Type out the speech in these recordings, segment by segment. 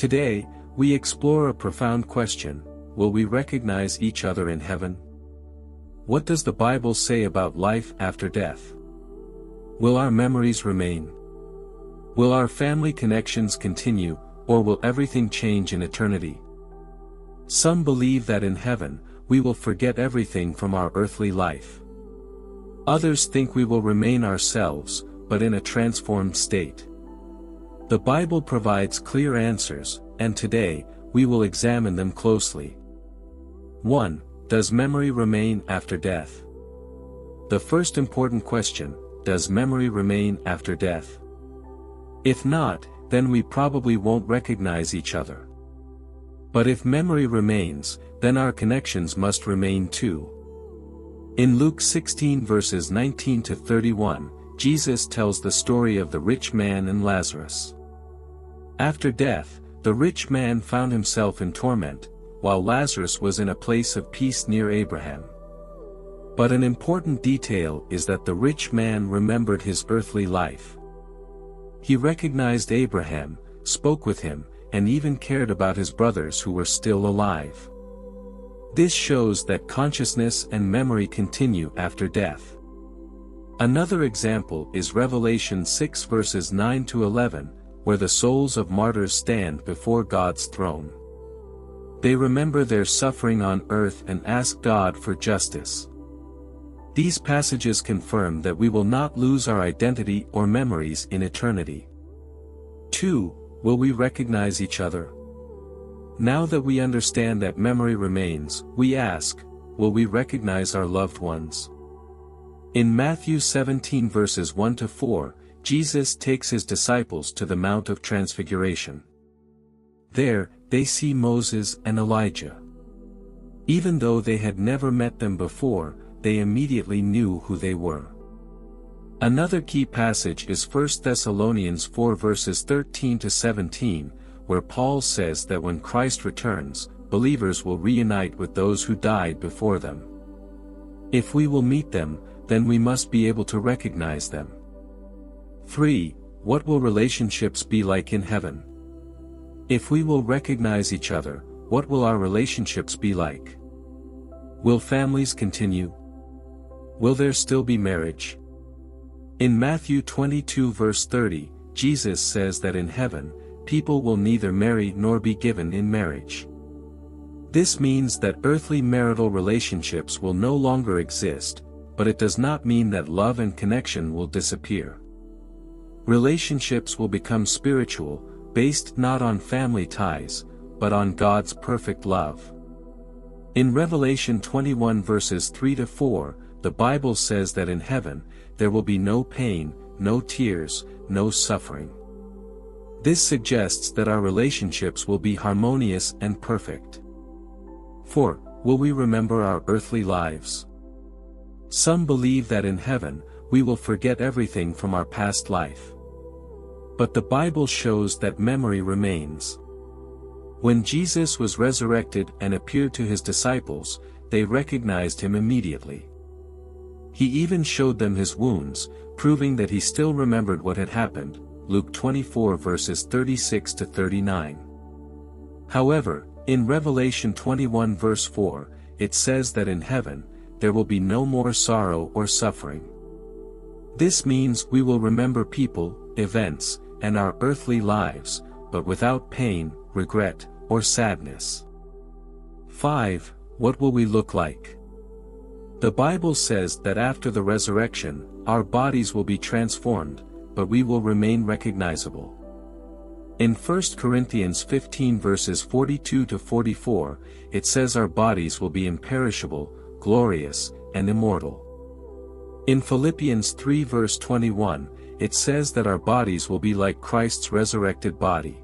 Today, we explore a profound question: will we recognize each other in heaven? What does the Bible say about life after death? Will our memories remain? Will our family connections continue, or will everything change in eternity? Some believe that in heaven, we will forget everything from our earthly life. Others think we will remain ourselves, but in a transformed state. The Bible provides clear answers, and today, we will examine them closely. 1. Does memory remain after death? The first important question: does memory remain after death? If not, then we probably won't recognize each other. But if memory remains, then our connections must remain too. In Luke 16 verses 19 to 31, Jesus tells the story of the rich man and Lazarus. After death, the rich man found himself in torment, while Lazarus was in a place of peace near Abraham. But an important detail is that the rich man remembered his earthly life. He recognized Abraham, spoke with him, and even cared about his brothers who were still alive. This shows that consciousness and memory continue after death. Another example is Revelation 6 verses 9 to 11, where the souls of martyrs stand before God's throne. They remember their suffering on earth and ask God for justice. These passages confirm that we will not lose our identity or memories in eternity. 2. Will we recognize each other? Now that we understand that memory remains, we ask, will we recognize our loved ones? In Matthew 17 verses 1 to 4, Jesus takes his disciples to the Mount of Transfiguration. There, they see Moses and Elijah. Even though they had never met them before, they immediately knew who they were. Another key passage is 1 Thessalonians 4 verses 13 to 17, where Paul says that when Christ returns, believers will reunite with those who died before them. If we will meet them, then we must be able to recognize them. 3. What will relationships be like in heaven? If we will recognize each other, what will our relationships be like? Will families continue? Will there still be marriage? In Matthew 22 verse 30, Jesus says that in heaven, people will neither marry nor be given in marriage. This means that earthly marital relationships will no longer exist, but it does not mean that love and connection will disappear. Relationships will become spiritual, based not on family ties, but on God's perfect love. In Revelation 21 verses 3 to 4, the Bible says that in heaven, there will be no pain, no tears, no suffering. This suggests that our relationships will be harmonious and perfect. 4. Will we remember our earthly lives? Some believe that in heaven, we will forget everything from our past life. But the Bible shows that memory remains. When Jesus was resurrected and appeared to his disciples, they recognized him immediately. He even showed them his wounds, proving that he still remembered what had happened, Luke 24 verses 36 to 39. However, in Revelation 21 verse 4, it says that in heaven, there will be no more sorrow or suffering. This means we will remember people, events, and our earthly lives, but without pain, regret, or sadness. 5. What will we look like? The Bible says that after the resurrection, our bodies will be transformed, but we will remain recognizable. In 1 Corinthians 15 verses 42 to 44, it says our bodies will be imperishable, glorious, and immortal. In Philippians 3 verse 21, it says that our bodies will be like Christ's resurrected body.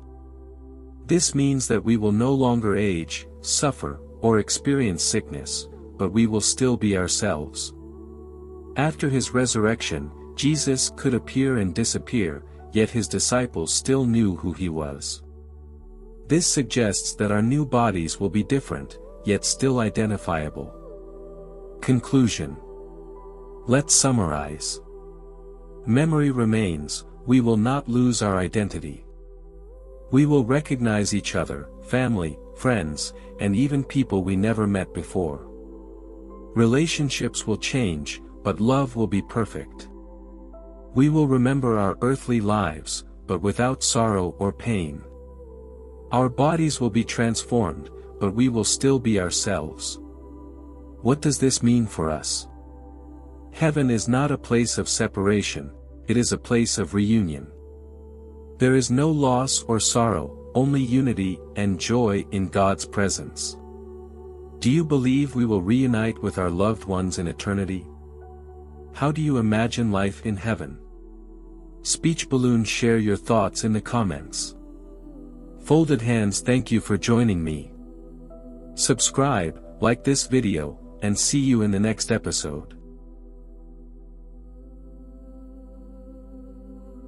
This means that we will no longer age, suffer, or experience sickness, but we will still be ourselves. After his resurrection, Jesus could appear and disappear, yet his disciples still knew who he was. This suggests that our new bodies will be different, yet still identifiable. Conclusion. Let's summarize. Memory remains, we will not lose our identity. We will recognize each other, family, friends, and even people we never met before. Relationships will change, but love will be perfect. We will remember our earthly lives, but without sorrow or pain. Our bodies will be transformed, but we will still be ourselves. What does this mean for us? Heaven is not a place of separation, it is a place of reunion. There is no loss or sorrow, only unity and joy in God's presence. Do you believe we will reunite with our loved ones in eternity? How do you imagine life in heaven? Speech balloons, share your thoughts in the comments. Folded hands, thank you for joining me. Subscribe, like this video, and see you in the next episode.